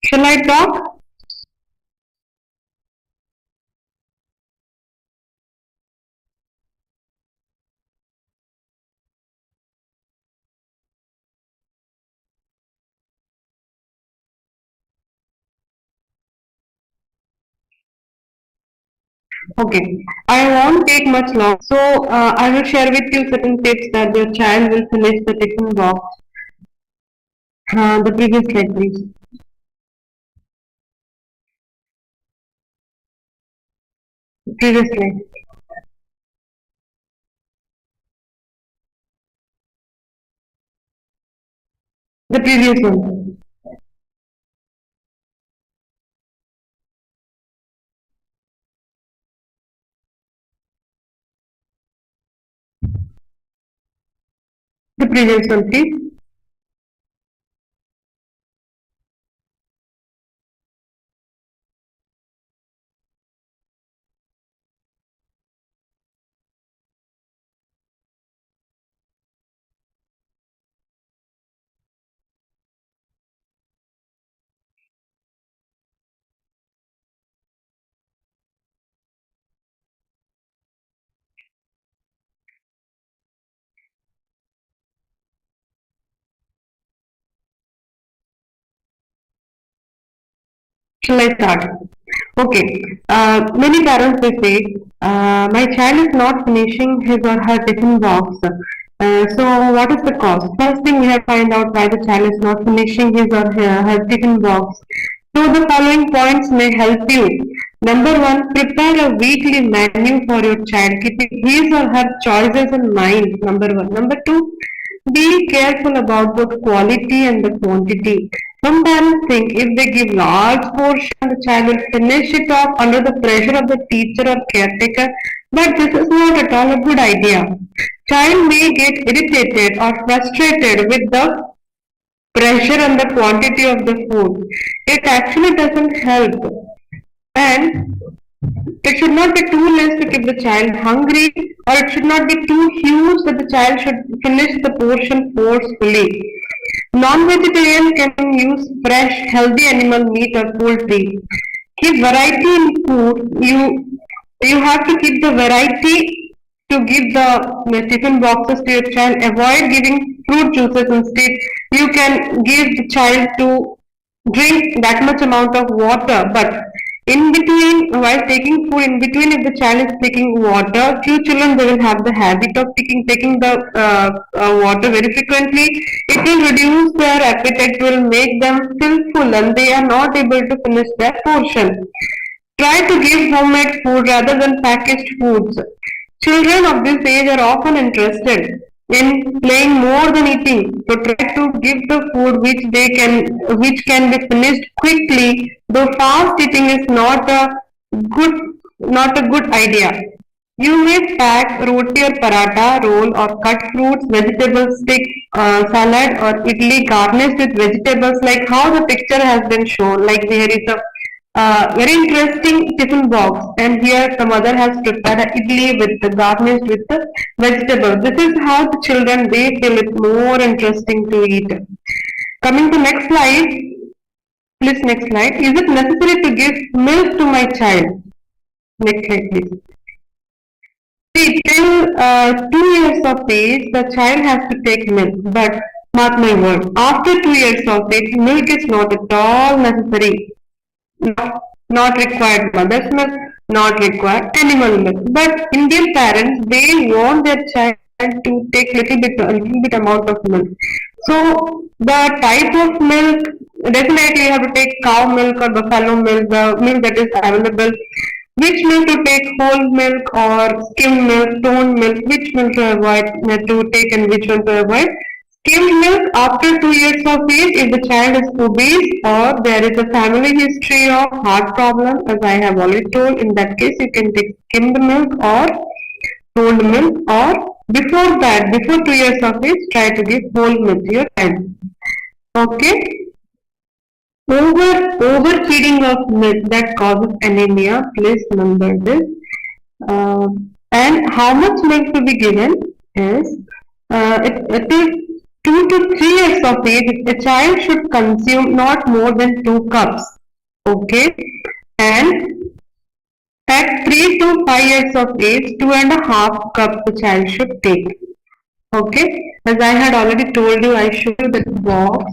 Shall I talk? Okay, I won't take much long. So I will share with you certain tips that your child will finish the tiffin box. The previous slide, please. Previous slide. The previous one. The previous one, please. Shall I start? Okay. Many parents they say, my child is not finishing his or her tiffin box. So what is the cause? First thing we have to find out why the child is not finishing his or her tiffin box. So the following points may help you. Number one, prepare a weekly menu for your child, keeping his or her choices in mind. Number one. Number two, be careful about both quality and the quantity. Some parents think if they give large portion, the child will finish it off under the pressure of the teacher or caretaker. But this is not at all a good idea. Child may get irritated or frustrated with the pressure and the quantity of the food. It actually doesn't help. And it should not be too less to keep the child hungry, or it should not be too huge that the child should finish the portion forcefully. Non-vegetarian can use fresh, healthy animal meat or poultry. Keep variety in food. You have to keep the variety to give the tiffin boxes to your child. Avoid giving fruit juices instead. You can give the child to drink that much amount of water, but in between, while taking food, in between, if the child is taking water, few children they will have the habit of taking the water very frequently. It will reduce their appetite, will make them feel full, and they are not able to finish their portion. Try to give homemade food rather than packaged foods. Children of this age are often interested in playing more than eating. So try to give the food which can be finished quickly. Though fast eating is good not a good idea. You may pack roti or paratha roll or cut fruits, vegetable stick, salad or idli garnished with vegetables like how the picture has been shown. Like there is a very interesting tiffin box, and here the mother has prepared a idli with the garnished with the vegetables. This is how the children they feel it more interesting to eat. Coming to next slide, please next slide. Is it necessary to give milk to my child? Next slide, please. See, till 2 years of age, the child has to take milk. But mark my word, after 2 years of age, milk is not at all necessary. Not required mother's milk, not required animal milk. But Indian parents they want their child to take little bit amount of milk. So the type of milk definitely you have to take cow milk or buffalo milk, the milk that is available. Which milk to take, whole milk or skim milk, toned milk, which milk to avoid to take and which one to avoid. Skimmed milk after 2 years of age if the child is obese or there is a family history of heart problem, as I have already told. In that case, you can take skimmed milk or whole milk, or before that, before 2 years of age, try to give whole milk to your child. Okay. Overfeeding of milk that causes anemia. Please remember this. And And how much milk to be given is it is 2 to 3 years of age. A child should consume not more than 2 cups. Okay, and at 3 to 5 years of age, 2.5 cups the child should take. Okay, as I had already told you, I showed you that box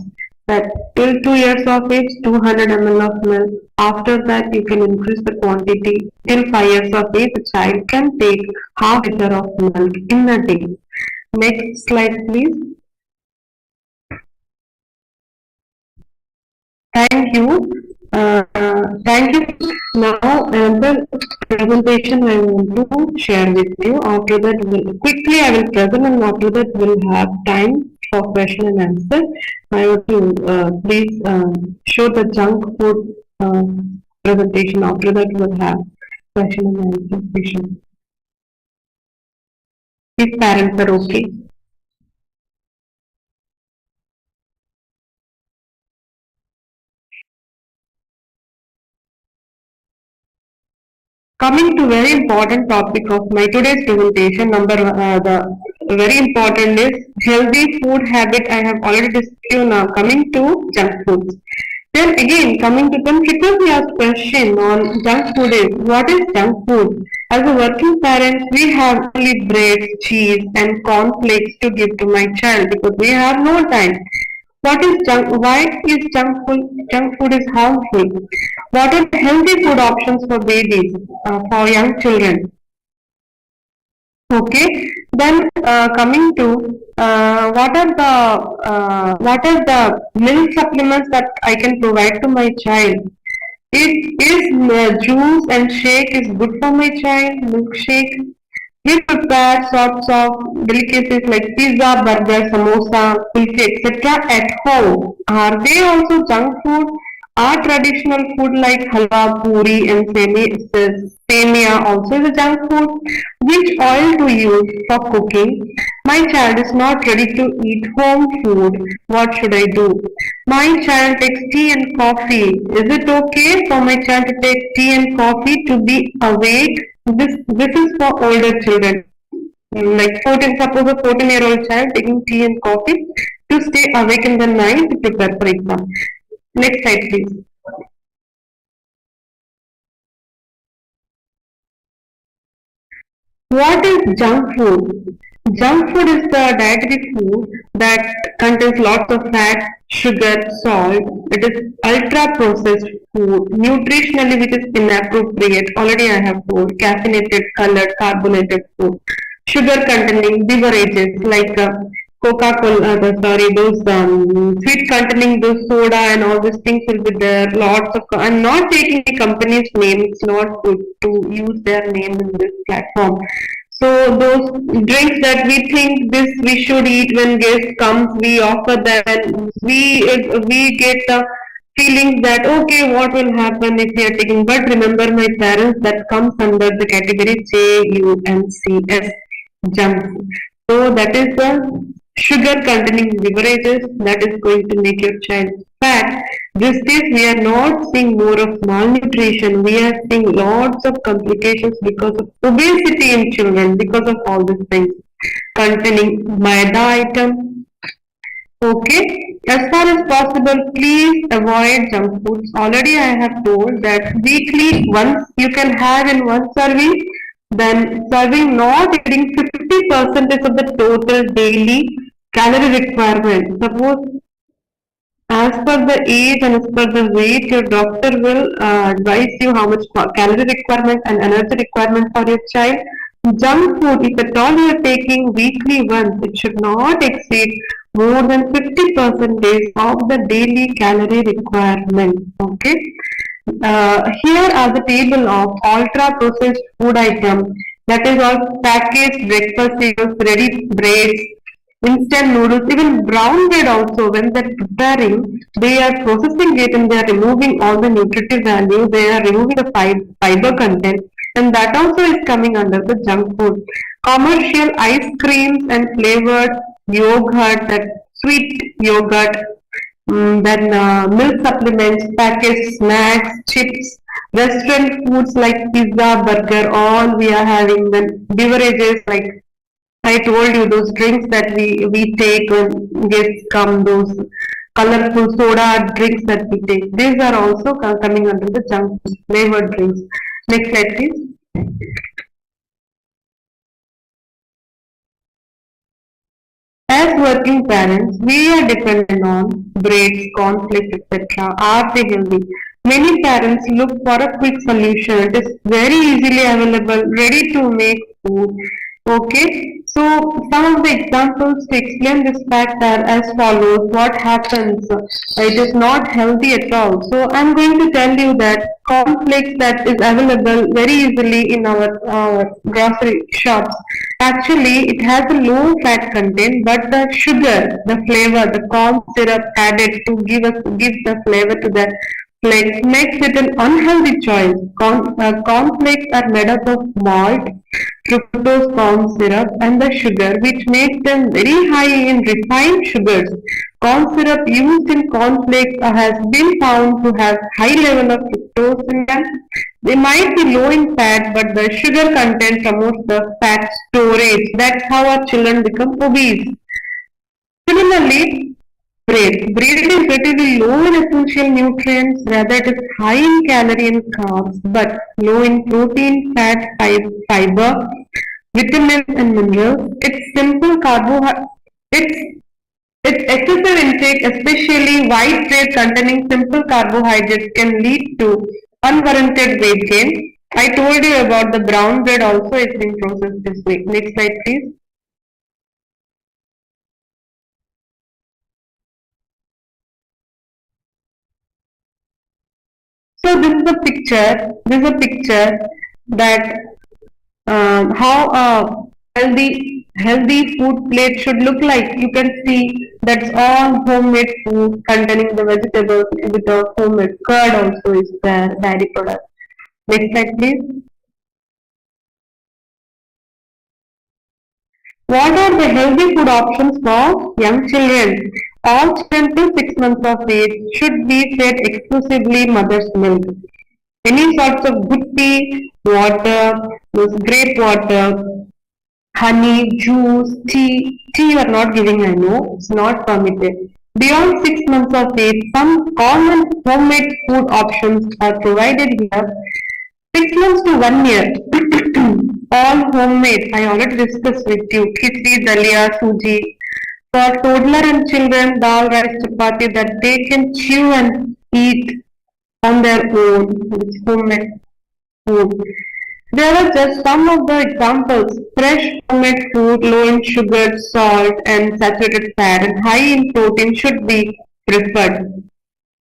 that till 2 years of age, 200 ml of milk. After that, you can increase the quantity. Till 5 years of age, the child can take half liter of milk in a day. Next slide, please. Thank you. Thank you. Now, another presentation I want to share with you. After that, quickly I will present, and after that, we'll have time for question and answer. I want to please show the junk food presentation. After that, we'll have question and answer session. If parents are okay. Coming to very important topic of my today's presentation, the very important is healthy food habit. I have already discussed you now. Coming to junk foods. Then again, coming to them, frequently asked question on junk food is what is junk food? As a working parent, we have only bread, cheese, and cornflakes to give to my child because we have no time. What is junk? Why is junk food? Junk food is harmful. What are the healthy food options for babies, for young children? Okay. Then coming to what are the milk supplements that I can provide to my child? Is juice and shake is good for my child? Milkshake. We prepare sorts of delicacies like pizza, burger, samosa, kulfi, etc. at home. Are they also junk food? Are traditional food like halwa, puri, and semia also is a junk food? Which oil to use for cooking? My child is not ready to eat home food. What should I do? My child takes tea and coffee. Is it okay for my child to take tea and coffee to be awake? This is for older children. Like 14, suppose a 14-year-old child taking tea and coffee to stay awake in the night to prepare for exam. Next slide, please. What is junk food? Junk food is the dietary food that contains lots of fat, sugar, salt. It is ultra processed food, nutritionally which is inappropriate. Already I have told, caffeinated, colored, carbonated food. Sugar containing beverages like Coca-Cola, those sweet containing those soda and all these things will be there. Lots of, I'm not taking the company's name. It's not good to use their name in this platform. So those drinks that we think this we should eat when guest comes, we offer them, and we get the feelings that okay, what will happen if we are taking? But remember, my parents, that comes under the category JUNCS, junk food. So that is the sugar containing beverages that is going to make your child fat. This is we are not seeing more of malnutrition. We are seeing lots of complications because of obesity in children because of all these things containing maida item. Okay, as far as possible, please avoid junk foods. Already I have told that weekly once you can have in one serving, then serving not exceeding 50% of the total daily calorie requirement. Suppose as per the age and as per the weight, your doctor will advise you how much calorie requirement and energy requirement for your child. Junk food, if at all you are taking weekly once, it should not exceed more than 50% of the daily calorie requirement. Okay. Here are the table of ultra processed food items. That is all packaged breakfast cereals, ready breads, instant noodles, even brown bread also. When they're preparing, they are processing it and they are removing all the nutritive value. They are removing the fiber content, and that also is coming under the junk food. Commercial ice creams and flavored yogurt, that sweet yogurt, then milk supplements, packaged snacks, chips, Restaurant foods like pizza, burger, all we are having. Then beverages like I told you, those drinks that we take when guests come, those colorful soda drinks that we take. These are also coming under the junk food, flavored drinks. Next slide, please. As working parents, we are dependent on breaks, conflict, etc. Are they healthy? Many parents look for a quick solution. It is very easily available, ready to make food. Okay, so some of the examples to explain this fact are as follows. What happens? It is not healthy at all. So I'm going to tell you that cornflakes that is available very easily in our grocery shops. Actually, it has a low fat content, but the sugar, the flavor, the corn syrup added to give the flavor to the flakes makes it an unhealthy choice. Cornflakes are made up of malt, fructose corn syrup, and the sugar, which makes them very high in refined sugars. Corn syrup used in cornflakes has been found to have high level of fructose in them. They might be low in fat, but the sugar content promotes the fat storage. That's how our children become obese. Similarly, bread. Bread is relatively low in essential nutrients, rather it is high in calorie and carbs, but low in protein, fat, fiber, vitamins and minerals. Its its excessive intake, especially white bread containing simple carbohydrates, can lead to unwarranted weight gain. I told you about the brown bread also is being processed this way. Next slide, please. So this is a picture. This is a picture that how a healthy food plate should look like. You can see that's all homemade food containing the vegetables with the homemade curd also is there, dairy product. Next slide, please. What are the healthy food options for young children? All children till 6 months of age should be fed exclusively mother's milk. Any sorts of good tea, water, grape water, honey, juice, tea you are not giving, I know, it's not permitted. Beyond 6 months of age, some common homemade food options are provided here. 6 months to 1 year, all homemade. I already discussed with you. Khichdi, dalia, suji. For toddler and children, dal, rice, chapati that they can chew and eat on their own, which is homemade food. There are just some of the examples. Fresh homemade food, low in sugar, salt, and saturated fat, and high in protein should be preferred.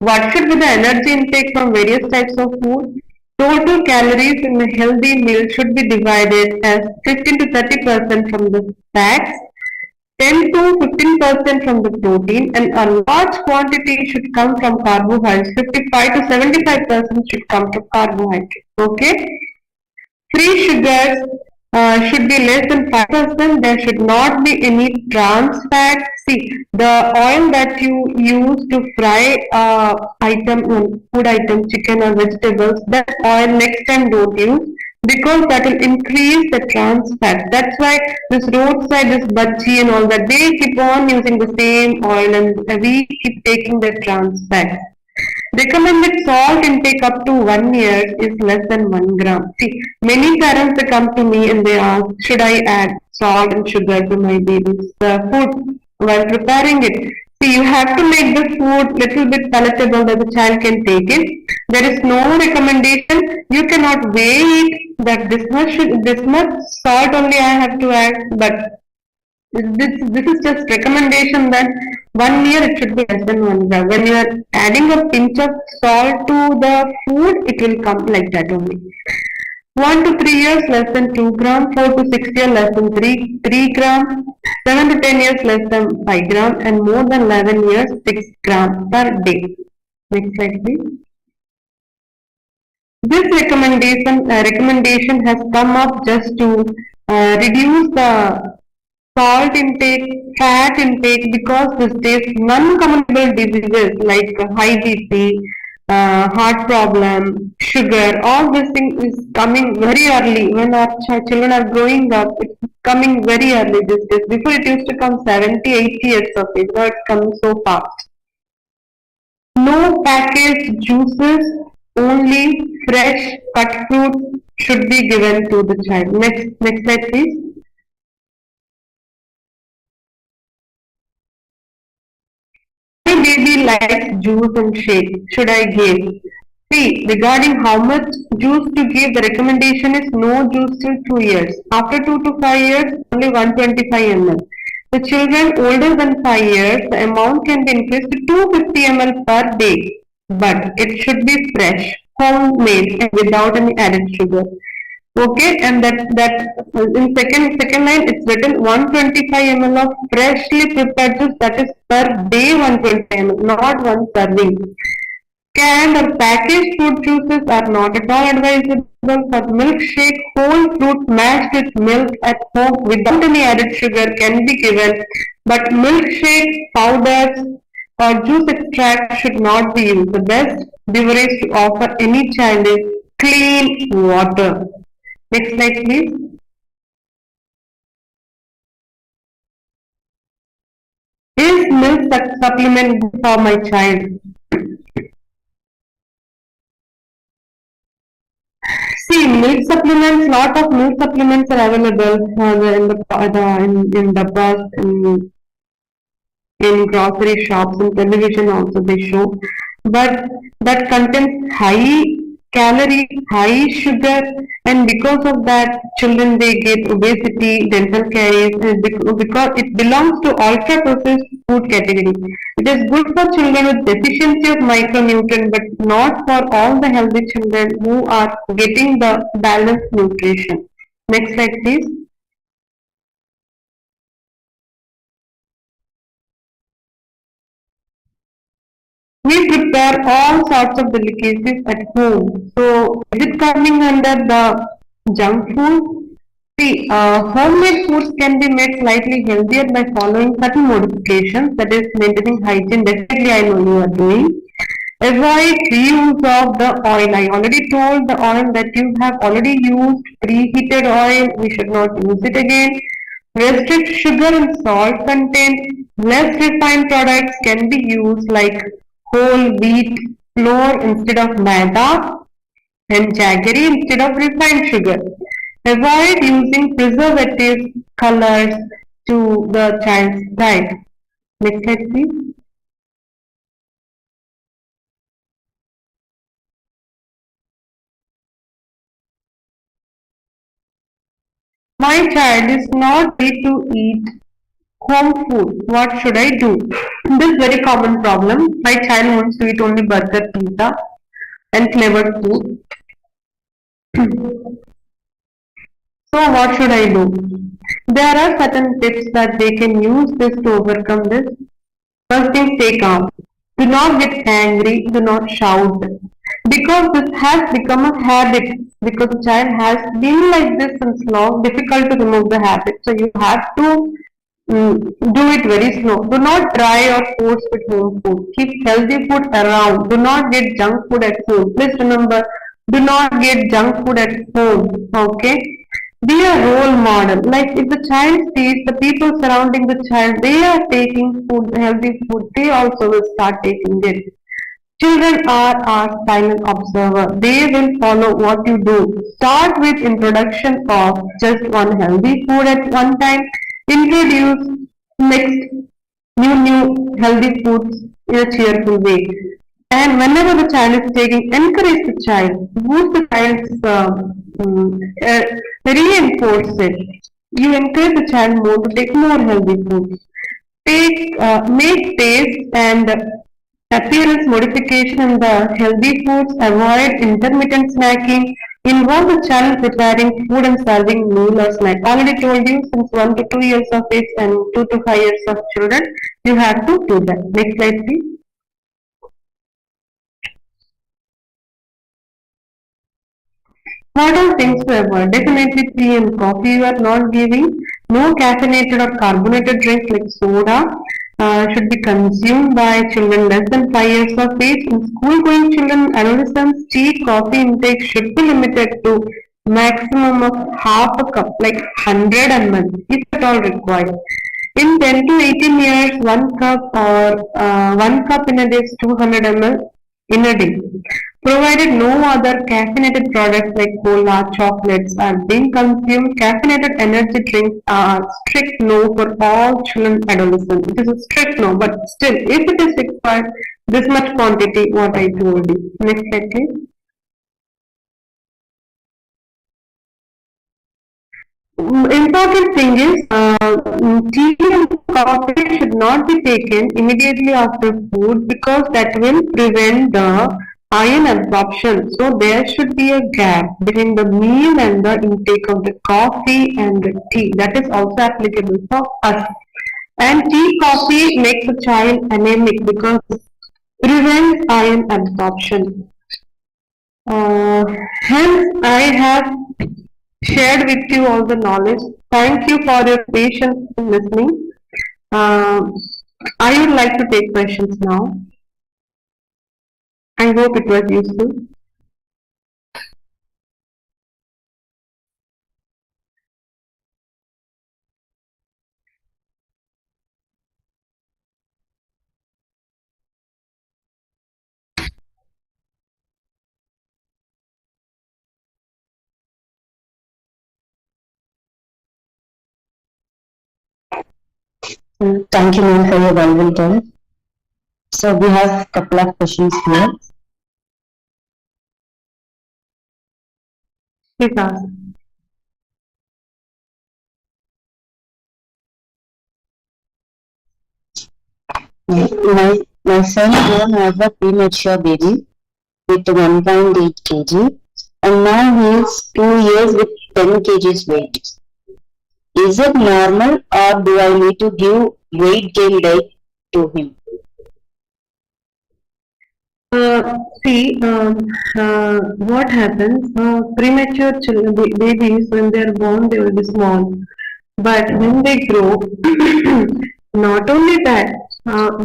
What should be the energy intake from various types of food? Total calories in a healthy meal should be divided as 15 to 30% from the fats, 10 to 15% from the protein, and a large quantity should come from carbohydrates. 55 to 75% should come from carbohydrates. Okay? Free sugars should be less than 5%. There should not be any trans fat. See, the oil that you use to fry food item, chicken or vegetables, that oil next time don't use because that will increase the trans fat. That's why this roadside, this bhaji and all that, they keep on using the same oil and we keep taking the trans fat. Recommended salt intake up to 1 year is less than 1 gram. See, many parents they come to me and they ask, should I add salt and sugar to my baby's food while preparing it? See, you have to make the food little bit palatable that the child can take it. There is no recommendation. You cannot weigh it that this much salt only I have to add, but this is just recommendation that 1 year it should be less than 1 gram. When you are adding a pinch of salt to the food, it will come like that only. 1 to 3 years less than 2 gram, 4 to 6 years less than 3 gram, 7 to 10 years less than 5 gram, and more than 11 years 6 gram per day. Next slide, please. This recommendation has come up just to reduce the salt intake, fat intake because these days non-communicable diseases like high BP, heart problem, sugar, all this thing is coming very early when our children are growing up. It's coming very early these days. Before it used to come 70, 80 years of age. Now it's coming so fast. No packaged juices, only fresh cut fruits should be given to the child. Next slide, please. My baby likes juice and shake. Should I give? See, regarding how much juice to give, the recommendation is no juice till 2 years. After 2 to 5 years, only 125 ml. The children older than 5 years, the amount can be increased to 250 ml per day. But it should be fresh, homemade, and without any added sugar. Okay, and that in second line it's written 125 ml of freshly prepared juice, that is per day 120 ml, not one serving. Canned or packaged fruit juices are not at all advisable. For milkshake, whole fruit mashed with milk at home without any added sugar can be given, but milkshake powders or juice extract should not be used. The best beverage to offer any child is clean water. Next slide, please. Is milk supplement good for my child? See, milk supplements, lot of milk supplements are available in the bus, in grocery shops, in television also they show. But that contains high calorie, high sugar, and because of that, children they get obesity, dental caries, and because it belongs to ultra processed food category. It is good for children with deficiency of micronutrient, but not for all the healthy children who are getting the balanced nutrition. Next slide, please. We prepare all sorts of delicacies at home. So, is it coming under the junk food? See, homemade foods can be made slightly healthier by following certain modifications, that is, maintaining hygiene. Definitely, I know you are doing. Avoid reuse of the oil. I already told the oil that you have already used preheated oil. We should not use it again. Restrict sugar and salt content. Less refined products can be used like whole wheat flour instead of maida and jaggery instead of refined sugar. Avoid using preservatives, colors to the child's diet. Next slide, please. My child is not ready to eat home food. What should I do? This very common problem. My child wants to eat only burger, pizza, and flavored food. So what should I do? There are certain tips that they can use this to overcome this. First thing, stay calm. Do not get angry. Do not shout. Because this has become a habit. Because the child has been like this since long, difficult to remove the habit. So you have to do it very slow. Do not try or force with home food. Keep healthy food around. Do not get junk food at home. Please remember, do not get junk food at home. Okay? Be a role model. Like if the child sees the people surrounding the child, they are taking food, healthy food, they also will start taking it. Children are our silent observer. They will follow what you do. Start with introduction of just one healthy food at one time. Introduce next new healthy foods in a cheerful way. And whenever the child is taking, encourage the child, boost the child's, reinforce it. You encourage the child more to take more healthy foods. Make taste and appearance modification in the healthy foods. Avoid intermittent snacking. Involve the child in preparing food and serving meal or snack. Already told you since 1 to 2 years of age and 2 to 5 years of children, you have to do that. Next slide, please. What are things to avoid? Definitely tea and coffee you are not giving. No caffeinated or carbonated drinks like soda. should be consumed by children less than 5 years of age. In school-going children, adolescents, tea, coffee intake should be limited to maximum of half a cup, like 100 ml, if at all required. In 10 to 18 years, 1 cup in a day is 200 ml in a day. Provided no other caffeinated products like cola, chocolates are being consumed, caffeinated energy drinks are strict no for all children and adolescents. It is a strict no, but still, if it is required, this much quantity, what I told you. Next slide, please. Important thing is, tea and coffee should not be taken immediately after food because that will prevent the iron absorption. So there should be a gap between the meal and the intake of the coffee and the tea. That is also applicable for us. And tea coffee makes a child anemic because it prevents iron absorption. Hence, I have shared with you all the knowledge. Thank you for your patience in listening. Uh, I would like to take questions now. I hope it was useful. Thank you, ma'am, for your valuable time. So we have a couple of questions here. Please ask. My son now has a premature baby with 1.8 kg, and now he is 2 years with 10 kgs weight. Is it normal, or do I need to give weight gain diet to him? See, what happens? Premature children, babies, when they are born, they will be small. But when they grow, not only that,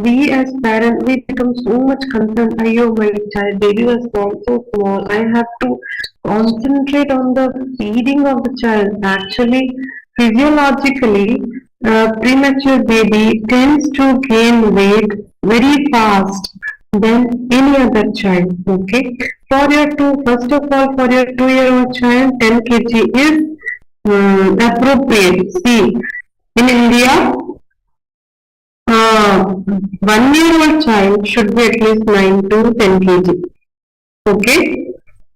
we as parents, we become so much concerned. Ayo, my child, baby was born so small. I have to concentrate on the feeding of the child. Actually, physiologically, premature baby tends to gain weight very fast than any other child. Okay, for your first of all, for your 2-year-old child, 10 kg is appropriate. See, in India, 1-year-old child should be at least 9 to 10 kg. Okay,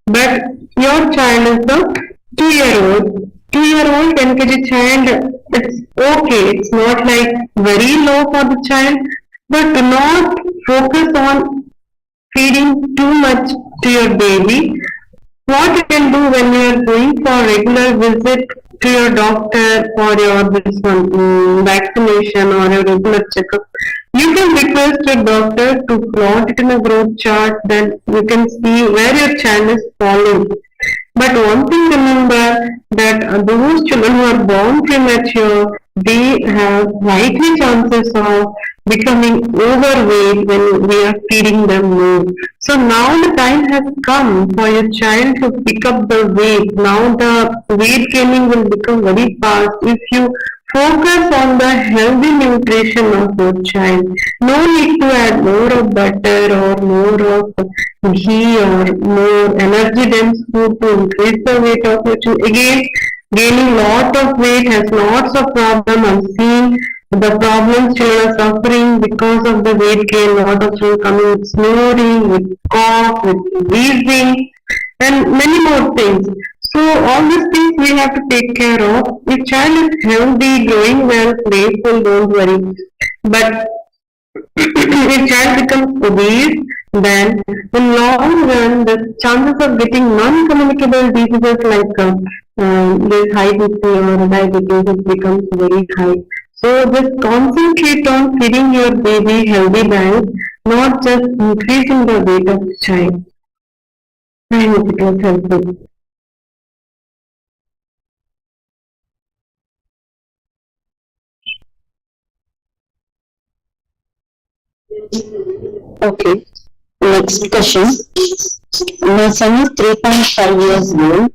but your child is the 2-year-old. 2-year-old 10 kg child. It's okay. It's not like very low for the child, but do not focus on feeding too much to your baby. What you can do when you are going for regular visit to your doctor for your this one vaccination or your regular checkup, you can request your doctor to plot it in a growth chart. Then you can see where your child is falling. But one thing remember that those children who are born premature, they have likely chances of becoming overweight when we are feeding them more. So now the time has come for your child to pick up the weight. Now the weight gaining will become very fast if you focus on the healthy nutrition of your child. No need to add more of butter or more of ghee or more energy dense food to increase the weight of your child. Again, gaining lot of weight has lots of problems. I'm seeing the problems children are suffering because of the weight gain. Lot of children coming with snoring, with cough, with wheezing, and many more things. So all these things we have to take care of. If child is healthy, growing well, playful, don't worry. But if child becomes obese, then in long run, the chances of getting non-communicable diseases like this high BP or diabetes it becomes very high. So just concentrate on feeding your baby healthy diet, not just increasing the weight of the child. I hope it was helpful. Okay. Next question. My son is 3.5 years old.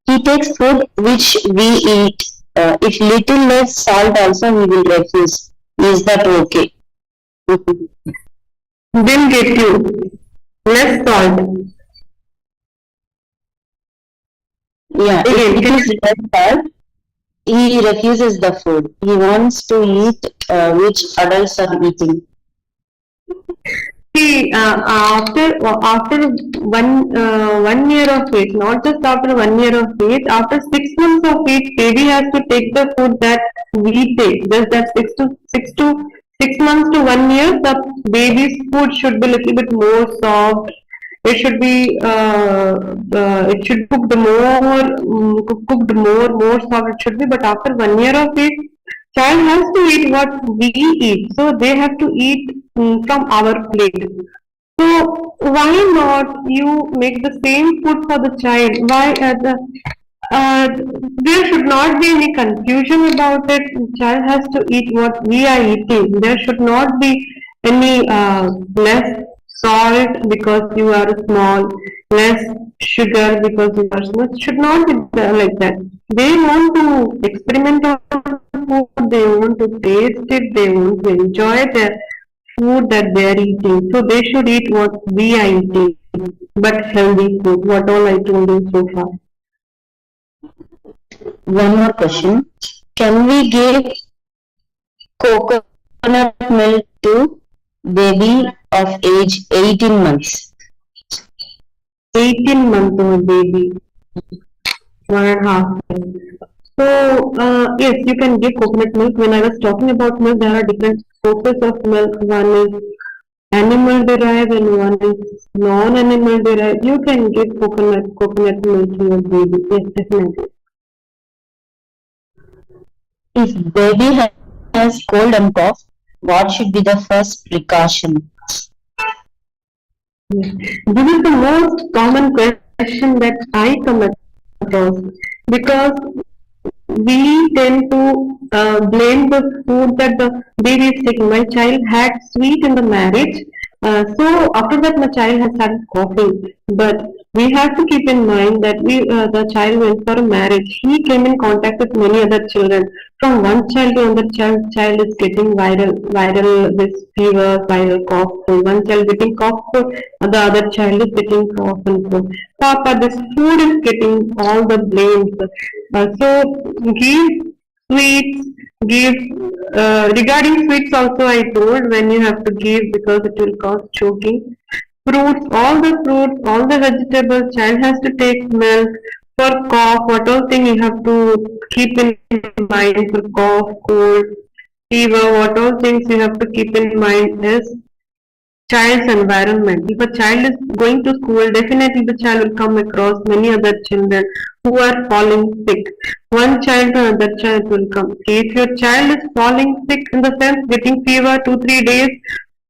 He takes food which we eat. If little less salt also he will refuse. Is that okay? Didn't get you. Less salt. Yeah, if Again, it can is less salt, he refuses the food. He wants to eat which adults are eating. see, after 1 year of age, not just after 1 year of age, after 6 months of age, baby has to take the food that we take. Just that 6 months to 1 year, the baby's food should be a little bit more soft. It should cook the cooked more soft. It should be, but after 1 year of age, child has to eat what we eat. So they have to eat from our plate. So why not you make the same food for the child? Uh, there should not be any confusion about it. Child has to eat what we are eating. There should not be any less salt because you are small, less sugar because you are small. It should not be like that. They want to experiment on food. They want to taste it. They want to enjoy the food that they are eating. So they should eat what we are eating, but healthy food. What all I told you so far. One more question. Can we give coconut milk to baby of age 18 months? 18 month old baby, 1.5 years. So, yes, you can give coconut milk. When I was talking about milk, there are different sources of milk. One is animal derived and one is non-animal derived. You can give coconut milk to your baby. Yes, definitely. If baby has cold and cough, what should be the first precaution? Yes. This is the most common question that I come across because we tend to blame the food that the baby is taking. My child had sweet in the marriage, so after that my child has started coughing. But we have to keep in mind that the child went for a marriage. He came in contact with many other children. From one child to another child is getting viral this fever, viral cough. So one child getting cough, so the other child is getting cough and cough. Papa, this food is getting all the blames. So give sweets, give regarding sweets also I told when you have to give because it will cause choking. Fruits, all the vegetables, child has to take milk. For cough, what all thing you have to keep in mind for cough, cold, fever, what all things you have to keep in mind is child's environment. If a child is going to school, definitely the child will come across many other children who are falling sick. One child to another child will come. If your child is falling sick in the sense getting fever 2 3 days,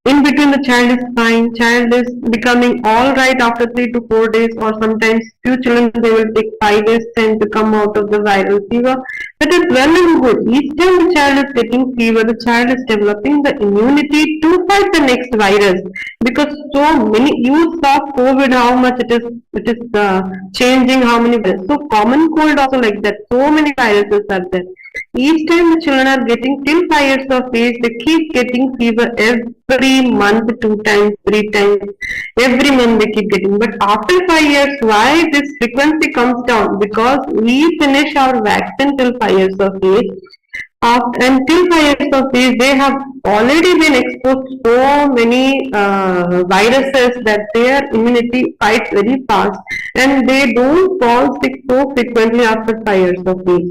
in between the child is fine, child is becoming all right after 3 to 4 days, or sometimes few children they will take 5 days time to come out of the viral fever. That is well and good. Each time the child is getting fever, the child is developing the immunity to fight the next virus. Because so many, you saw COVID, how much it is changing how many viruses. So common cold also like that. So many viruses are there. Each time the children are getting till 5 years of age, they keep getting fever every month, 2 times, 3 times. Every month they keep getting. But after 5 years, why this frequency comes down? Because we finish our vaccine till 5 years of age. Until 5 years of age, they have already been exposed to so many viruses that their immunity fights very fast, and they don't fall sick so frequently after 5 years of age.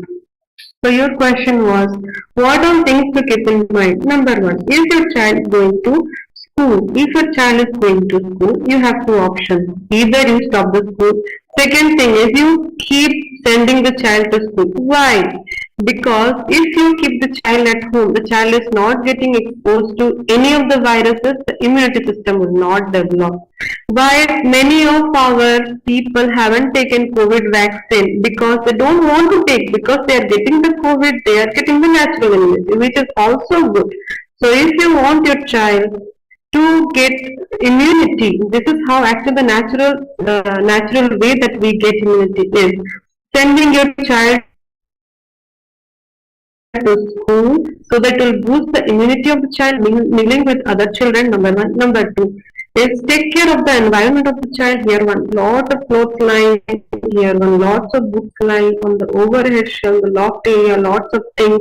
So your question was, what are things to keep in mind? Number one, is your child going to school? If your child is going to school, you have two options. Either you stop the school. Second thing is you keep sending the child to school. Why? Because if you keep the child at home, the child is not getting exposed to any of the viruses, the immunity system will not develop. Why many of our people haven't taken COVID vaccine because they don't want to take, because they are getting the COVID, they are getting the natural immunity, which is also good. So if you want your child to get immunity. This is how actually the natural way that we get immunity is sending your child to school so that will boost the immunity of the child mingling with other children. Number one. Number two is take care of the environment of the child. Here one lot of clothes lying, here one lots of books lying on the overhead shelf, the loft area, lots of things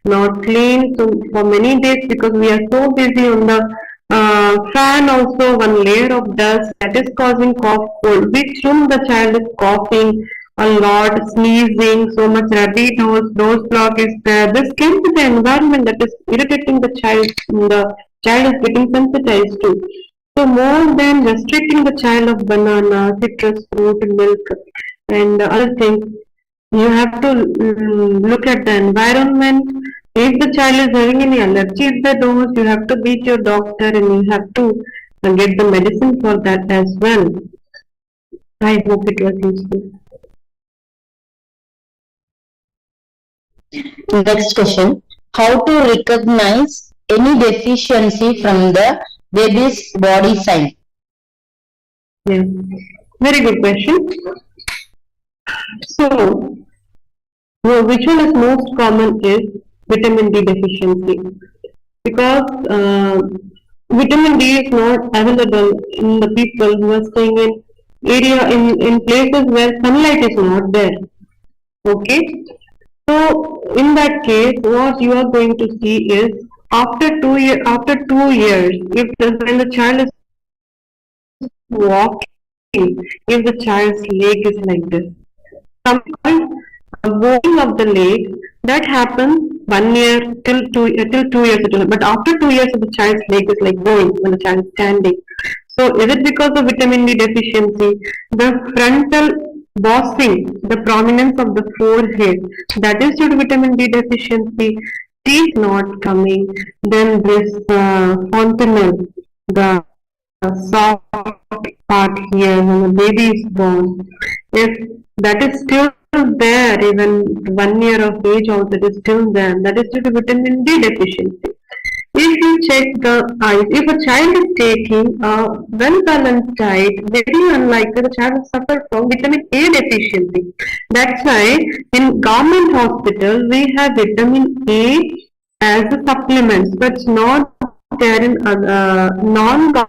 not clean. So for many days because we are so busy on the fan also one layer of dust that is causing cough cold, which room the child is coughing a lot, sneezing, so much rabbit nose block is there. This came to the environment that is irritating the child is getting sensitized to. So more than restricting the child of banana, citrus fruit, milk, and other things, you have to look at the environment. If the child is having any allergies the nose, you have to beat your doctor and you have to get the medicine for that as well. I hope it was useful. Next question. How to recognize any deficiency from the baby's body sign? Yeah, very good question. So, which one is most common is vitamin D deficiency because vitamin D is not available in the people who are staying in places where sunlight is not there. Okay, so in that case, what you are going to see is after 2 years, when the child is walking, if the child's leg is like this, sometimes bowing of the leg that happens 1 year till 2 years it will, but after 2 years the child's leg is like bowing when the child is standing. So is it because of vitamin D deficiency? The frontal bossing, the prominence of the forehead, that is due to vitamin D deficiency. Teeth not coming, then this fontanelle, the soft part here when the baby is born. If that is still there, even 1 year of age also it is still there, that is due to vitamin D deficiency. If you check the eyes, if a child is taking a well-balanced diet, very unlikely the child will suffer from vitamin A deficiency. That's why in government hospital we have vitamin A as a supplement, but not there in non-government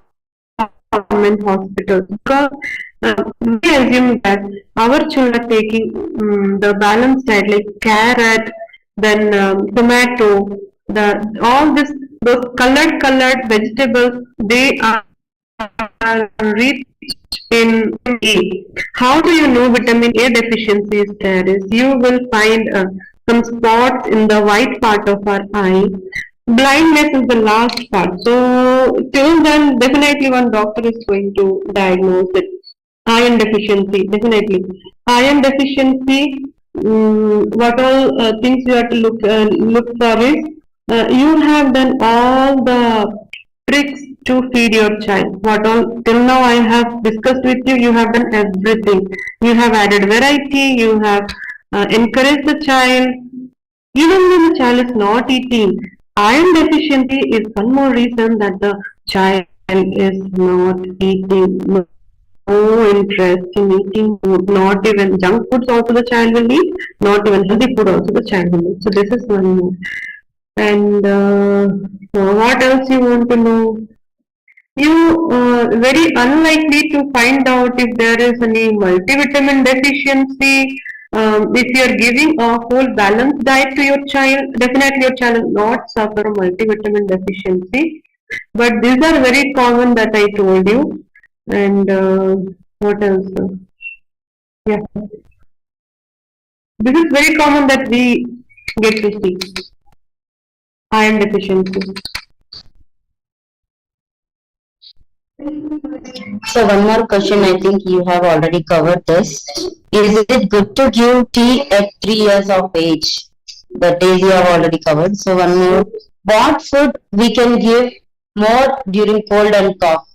hospitals because we assume that our children are taking the balanced diet like carrot, then tomato, the all this those colored vegetables they are rich in A. How do you know vitamin A deficiency is there? Is you will find some spots in the white part of our eye. Blindness is the last part. So till then, definitely one doctor is going to diagnose it. Iron deficiency, definitely. Iron deficiency. What all things you have to look for is you have done all the tricks to feed your child. What all till now I have discussed with you, you have done everything. You have added variety, you have encouraged the child. Even when the child is not eating, iron deficiency is one more reason that the child is not eating. No interest in eating food, not even junk foods also the child will eat, not even healthy food also the child will eat. So this is one more. And what else you want to know? You very unlikely to find out if there is any multivitamin deficiency. If you are giving a whole balanced diet to your child, definitely your child will not suffer multivitamin deficiency. But these are very common that I told you. And what else? Yeah, this is very common that we get to see iron deficiency. So one more question, I think you have already covered this. Is it good to give tea at 3 years of age? That is you have already covered. So one more. What food we can give more during cold and cough?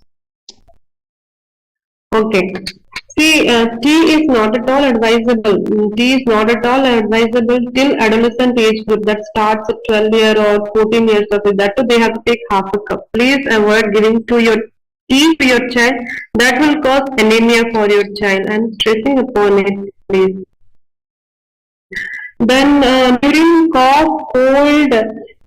Okay. See, tea is not at all advisable. Tea is not at all advisable till adolescent age group that starts at 12 year or 14 years of age. That too they have to take half a cup. Please avoid giving to your tea to your child. That will cause anemia for your child and stressing upon it. Please. Then during cough, cold,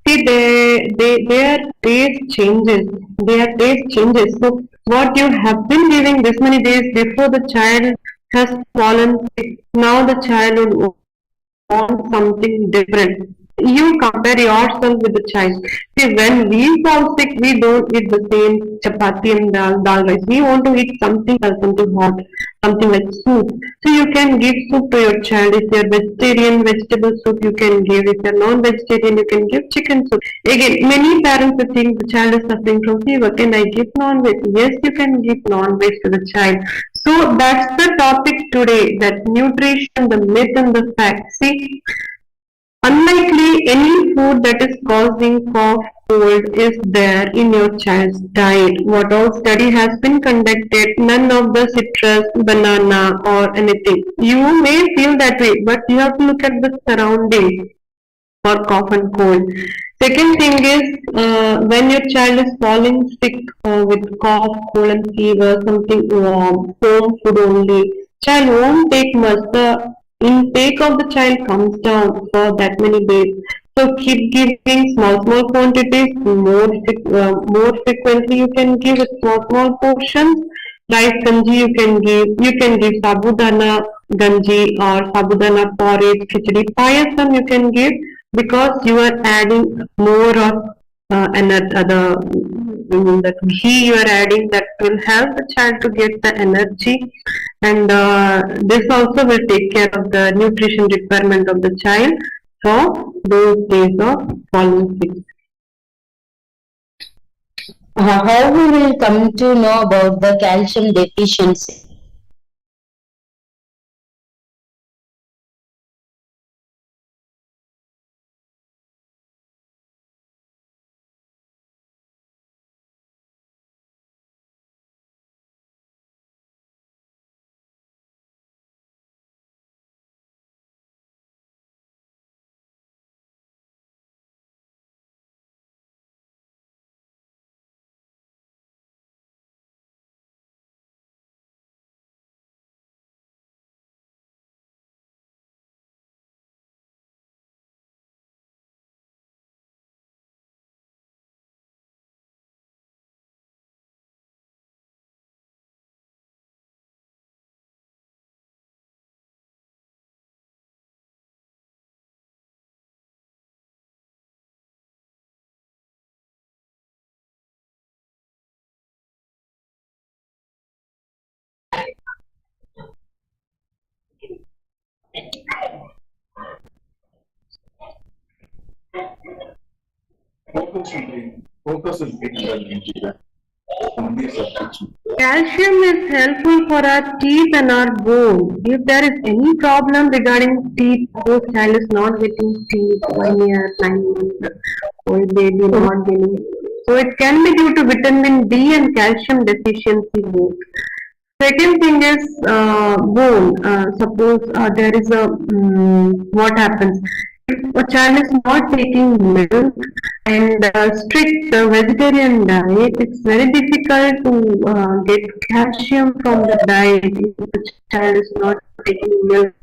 see their taste changes. Their taste changes. So what you have been giving this many days before the child has fallen sick, now the child would want something different. You compare yourself with the child. See, when we fall sick, we don't eat the same chapati and dal rice. We want to eat something else, something hot, something like soup. So you can give soup to your child. If you're vegetarian, vegetable soup you can give. If you're non-vegetarian, you can give chicken soup. Again, many parents would think the child is suffering from fever. Can I give non-veg? Yes, you can give non-veg to the child. So that's the topic today, that nutrition, the myth and the fact. See, unlikely any food that is causing cough, cold is there in your child's diet. What all study has been conducted, none of the citrus, banana or anything. You may feel that way, but you have to look at the surroundings for cough and cold. Second thing is when your child is falling sick with cough, cold and fever, something warm, home food only. Child won't take much. The intake of the child comes down for that many days. So keep giving small quantities. More frequently you can give with small portions. Rice ganji you can give. You can give sabudana ganji or sabudana porridge, khichdi, payasam you can give because you are adding more of another the ghee you are adding that will help the child to get the energy and this also will take care of the nutrition requirement of the child for those days of falling sick. How we will come to know about the calcium deficiency? Calcium is helpful for our teeth and our bone. If there is any problem regarding teeth, suppose child is not getting teeth 1 year, 9 months, old baby not getting. So it can be due to vitamin D and calcium deficiency both. Second thing is bone. Suppose there is a what happens if a child is not taking milk and strict vegetarian diet. It's very difficult to get calcium from the diet if the child is not taking milk